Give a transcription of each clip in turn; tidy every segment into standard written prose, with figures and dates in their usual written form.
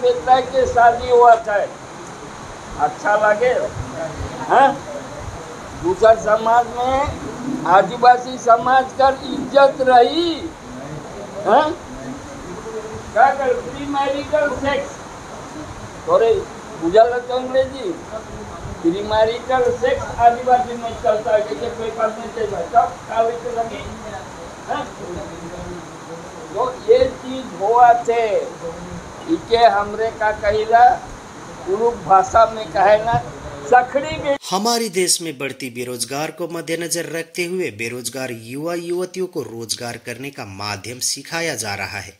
बेटा के शादी हुआ था, अच्छा लगे? हाँ, दूसरा समाज में आदिवासी समाज का इज्जत रही। हाँ, क्या कर प्री मैरिटल सेक्स, थोड़े बुझल तो अंग्रेजी, प्री मैरिटल सेक्स आदिवासी में चलता है, जैसे पेपर में चलता तब कागज तो लगी। हाँ? तो ये चीज हुआ थे, इके हमरे का कहिला उर्दू भाषा में कहेला सखड़ी में। हमारे देश में बढ़ती बेरोजगार को मद्देनजर रखते हुए बेरोजगार युवा युवतियों को रोजगार करने का माध्यम सिखाया जा रहा है।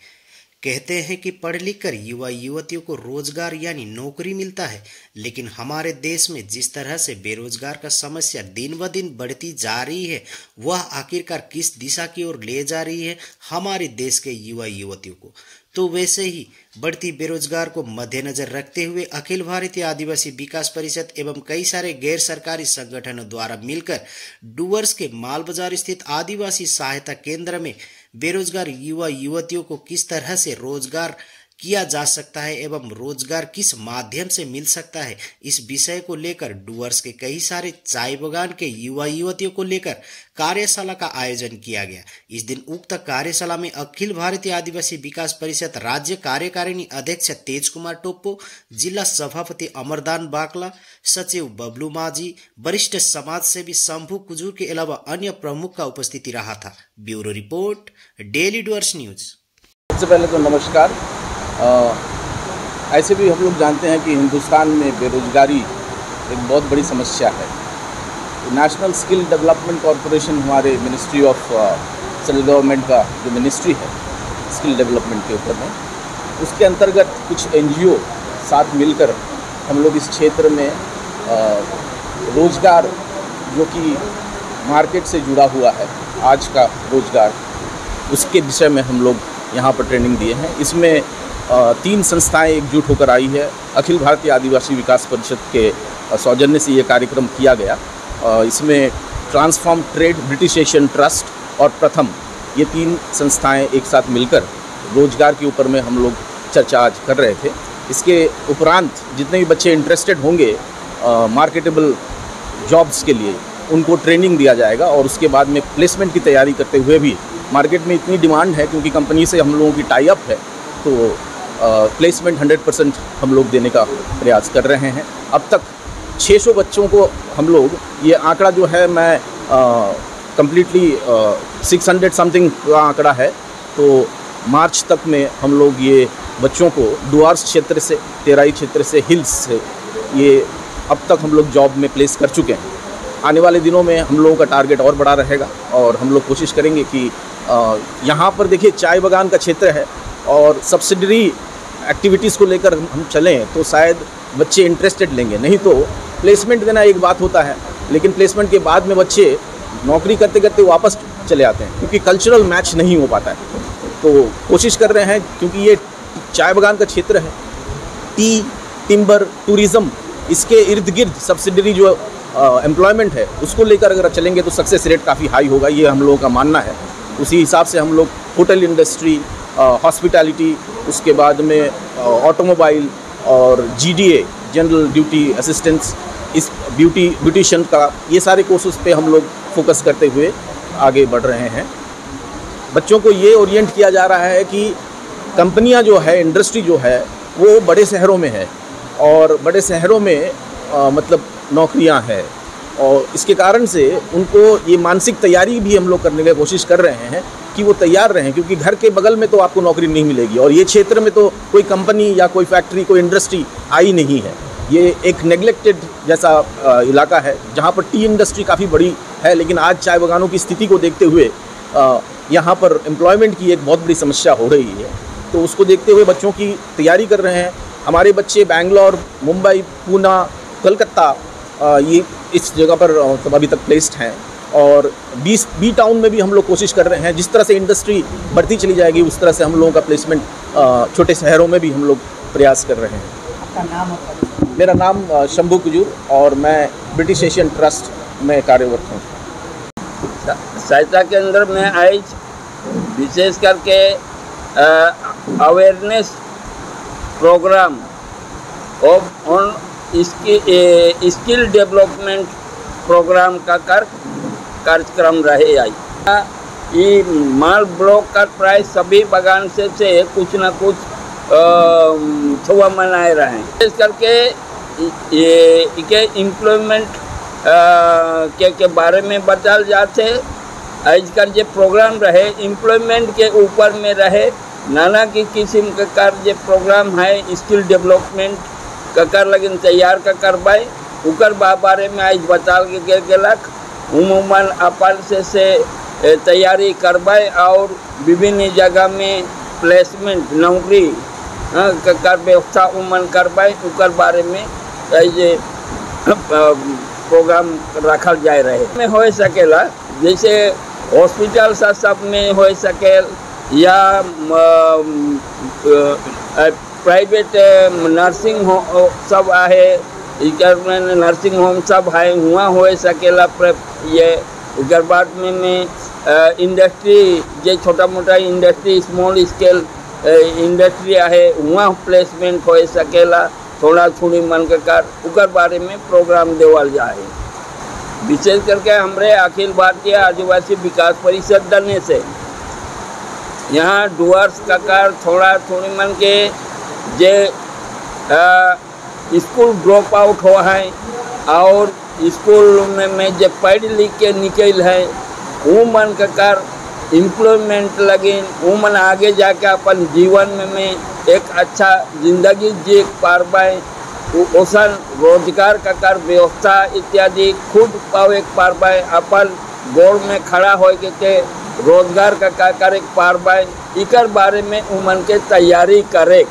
कहते हैं कि पढ़ लिख कर युवा युवतियों को रोजगार यानी नौकरी मिलता है, लेकिन हमारे देश में जिस तरह से बेरोजगार का समस्या दिन ब दिन बढ़ती जा रही है, वह आखिरकार किस दिशा की ओर ले जा रही है हमारे देश के युवा युवतियों को। तो वैसे ही बढ़ती बेरोजगार को मद्देनजर रखते हुए अखिल भारतीय आदिवासी विकास परिषद एवं कई सारे गैर सरकारी संगठनों द्वारा मिलकर डुवर्स के माल बाजार स्थित आदिवासी सहायता केंद्र में बेरोजगार युवा युवतियों को किस तरह से रोजगार किया जा सकता है एवं रोजगार किस माध्यम से मिल सकता है, इस विषय को लेकर डुवर्स के कई सारे चाय बागान के युवा युवतियों को लेकर कार्यशाला का आयोजन किया गया। इस दिन उक्त कार्यशाला में अखिल भारतीय आदिवासी विकास परिषद राज्य कार्यकारिणी अध्यक्ष तेज कुमार टोप्पो, जिला सभापति अमरदान बाकला, सचिव बबलू माझी, वरिष्ठ समाज सेवी शंभू कुजूर के अलावा अन्य प्रमुख का उपस्थिति रहा था। ब्यूरो रिपोर्ट, डेली डुवर्स न्यूज। सबसे पहले तो नमस्कार। ऐसे भी हम लोग जानते हैं कि हिंदुस्तान में बेरोजगारी एक बहुत बड़ी समस्या है। नेशनल स्किल डेवलपमेंट कॉरपोरेशन हमारे मिनिस्ट्री ऑफ सेंट्रल गवर्नमेंट का जो मिनिस्ट्री है स्किल डेवलपमेंट के ऊपर में, उसके अंतर्गत कुछ एनजीओ साथ मिलकर हम लोग इस क्षेत्र में रोजगार जो कि मार्केट से जुड़ा हुआ है, आज का रोजगार, उसके विषय में हम लोग यहाँ पर ट्रेनिंग दिए हैं। इसमें 3 संस्थाएं एकजुट होकर आई है। अखिल भारतीय आदिवासी विकास परिषद के सौजन्य से ये कार्यक्रम किया गया। इसमें transform trade, British Asian trust और प्रथम, ये 3 संस्थाएं एक साथ मिलकर रोजगार के ऊपर में हम लोग चर्चा आज कर रहे थे। इसके उपरांत जितने भी बच्चे इंटरेस्टेड होंगे मार्केटेबल जॉब्स के लिए, उनको ट्रेनिंग दिया जाएगा और उसके बाद में प्लेसमेंट की तैयारी करते हुए भी, मार्केट में इतनी डिमांड है क्योंकि कंपनी से हम लोगों की टाई अप है, तो प्लेसमेंट 100% हम लोग देने का प्रयास कर रहे हैं। अब तक 600 बच्चों को हम लोग, ये आंकड़ा जो है मैं कम्प्लीटली 600 समथिंग का आंकड़ा है, तो मार्च तक में हम लोग ये बच्चों को डुवर्स क्षेत्र से, तेराई क्षेत्र से, हिल्स से, ये अब तक हम लोग जॉब में प्लेस कर चुके हैं। आने वाले दिनों में हम लोगों का टारगेट और बड़ा रहेगा और हम लोग कोशिश करेंगे कि यहाँ पर देखिए चाय बागान का क्षेत्र है और सब्सिडरी एक्टिविटीज़ को लेकर हम चलें तो शायद बच्चे इंटरेस्टेड लेंगे। नहीं तो प्लेसमेंट देना एक बात होता है, लेकिन प्लेसमेंट के बाद में बच्चे नौकरी करते करते वापस चले आते हैं क्योंकि कल्चरल मैच नहीं हो पाता है। तो कोशिश कर रहे हैं, क्योंकि ये चाय बागान का क्षेत्र है, टी, टिम्बर, टूरिज़्म, इसके इर्द गिर्द सब्सिडरी जो एम्प्लॉयमेंट है उसको लेकर अगर चलेंगे तो सक्सेस रेट काफ़ी हाई होगा, ये हम लोगों का मानना है। उसी हिसाब से हम लोग होटल इंडस्ट्री, हॉस्पिटैलिटी, उसके बाद में ऑटोमोबाइल और जीडीए, जनरल ड्यूटी असिस्टेंट्स, इस ब्यूटिशियन का, ये सारे कोर्सेज पे हम लोग फोकस करते हुए आगे बढ़ रहे हैं। बच्चों को ये ओरिएंट किया जा रहा है कि कंपनियां जो है, इंडस्ट्री जो है, वो बड़े शहरों में है और बड़े शहरों में मतलब नौकरियां हैं और इसके कारण से उनको ये मानसिक तैयारी भी हम लोग करने की कोशिश कर रहे हैं कि वो तैयार रहें, क्योंकि घर के बगल में तो आपको नौकरी नहीं मिलेगी और ये क्षेत्र में तो कोई कंपनी या कोई फैक्ट्री, कोई इंडस्ट्री आई नहीं है। ये एक नेग्लेक्टेड जैसा इलाका है जहाँ पर टी इंडस्ट्री काफ़ी बड़ी है, लेकिन आज चाय बागानों की स्थिति को देखते हुए यहाँ पर एम्प्लॉयमेंट की एक बहुत बड़ी समस्या हो रही है। तो उसको देखते हुए बच्चों की तैयारी कर रहे हैं। हमारे बच्चे बैंगलोर, मुंबई, पूना, कलकत्ता, ये इस जगह पर मतलब अभी तक प्लेस्ड हैं और बी टाउन में भी हम लोग कोशिश कर रहे हैं। जिस तरह से इंडस्ट्री बढ़ती चली जाएगी उस तरह से हम लोगों का प्लेसमेंट छोटे शहरों में भी हम लोग प्रयास कर रहे हैं। आपका नाम और? मेरा नाम शंभू कुजूर और मैं ब्रिटिश एशियन ट्रस्ट में कार्यरत हूँ। सहायता केंद्र में आज विशेष करके awareness program on skill development program का कार्यक्रम रहे आई। ये माल ब्लॉक का प्राय सभी बगान से कुछ न कुछ छुआ मनाए रहे हैं। इस करके ये एम्प्लॉयमेंट के बारे में बताल जाते। आजकल जो प्रोग्राम रहे एम्प्लॉयमेंट के ऊपर में रहे, नाना की किस्म का कार्य प्रोग्राम है स्किल डेवलपमेंट का कर लगिन तैयार का करवाए उकर बारे में आज बताल के गेलक। उमूमन अपन से तैयारी करवाए और विभिन्न जगह में प्लेसमेंट नौकरी का व्यवस्था उमन करवाए उकर बारे में ये प्रोग्राम रखल जाए रहे में हो सकेला। जैसे हॉस्पिटल सब में हो सके या प्राइवेट नर्सिंग होम सब आहे, नर्सिंग होम सब है हुआ हो सकेला। ये इकर बाद में इंडस्ट्री जो छोटा मोटा इंडस्ट्री स्मॉल स्केल इंडस्ट्री है हुआ प्लेसमेंट हो सकेला। थोड़ा थोड़ी मन के कार उकर बारे में प्रोग्राम देवल जाए। विशेष करके हमारे अखिल भारतीय आदिवासी विकास परिषद दलने से यहाँ डुअर्स का कार थोड़ा थोड़ी मन के जे स्कूल ड्रॉप आउट हो है और स्कूल में जे पढ़ लिख के निकल है वो मन का कार एम्प्लॉयमेंट लगे वो मन आगे जाके अपन जीवन में एक अच्छा जिंदगी जी पार पाए। ओसन रोजगार का कर व्यवस्था इत्यादि खुद पावे पार पाए, अपन गोड़ में खड़ा हो के रोजगार का कर पार पाए। इकर बारे में उमन के तैयारी करे।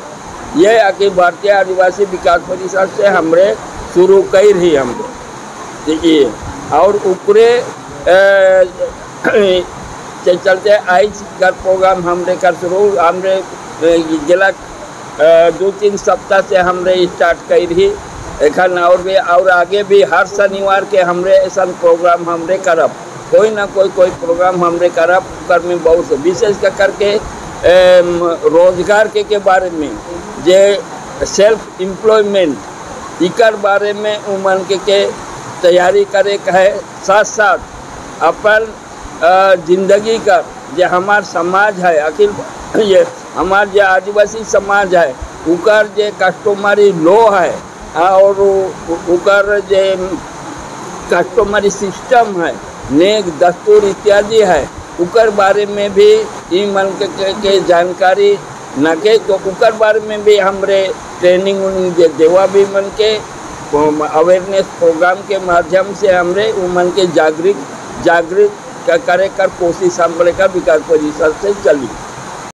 ये अखिल भारतीय आदिवासी विकास परिषद से हमरे शुरू कर रही हमरे ये और उपरे चलते आज कर प्रोग्राम हमरे कर शुरू हमरे जिला 2-3 सप्ताह से हमरे स्टार्ट कर रही एखन और भी और आगे भी हर शनिवार के हमरे ऐसा प्रोग्राम हमरे करब कोई ना कोई प्रोग्राम हमरे करब कर में बहुत विशेष करके रोजगार के बारे में जे सेल्फ एम्प्लॉयमेंट इकर बारे में उमन के तैयारी करे है। साथ साथ अपन जिंदगी का जो हमार समाज है अखिल ये हमार जो आदिवासी समाज है उकर जो कस्टमरी लॉ है और उकर जो कस्टमरी सिस्टम है नेक दस्तूर इत्यादि है उकर बारे में भी ई मन के जानकारी न के तो उकर बारे में भी हमरे ट्रेनिंग देवा भी मन के अवेयरनेस प्रोग्राम के माध्यम से हमरे मन के जागृत करे कर कोशिश हमरे का विकास परिषद से चली।